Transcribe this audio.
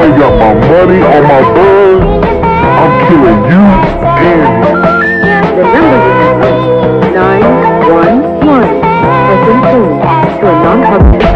ain't got my money or my buzz, I'm killing you and him. The number you have reached, 911, has been changed to a non-public.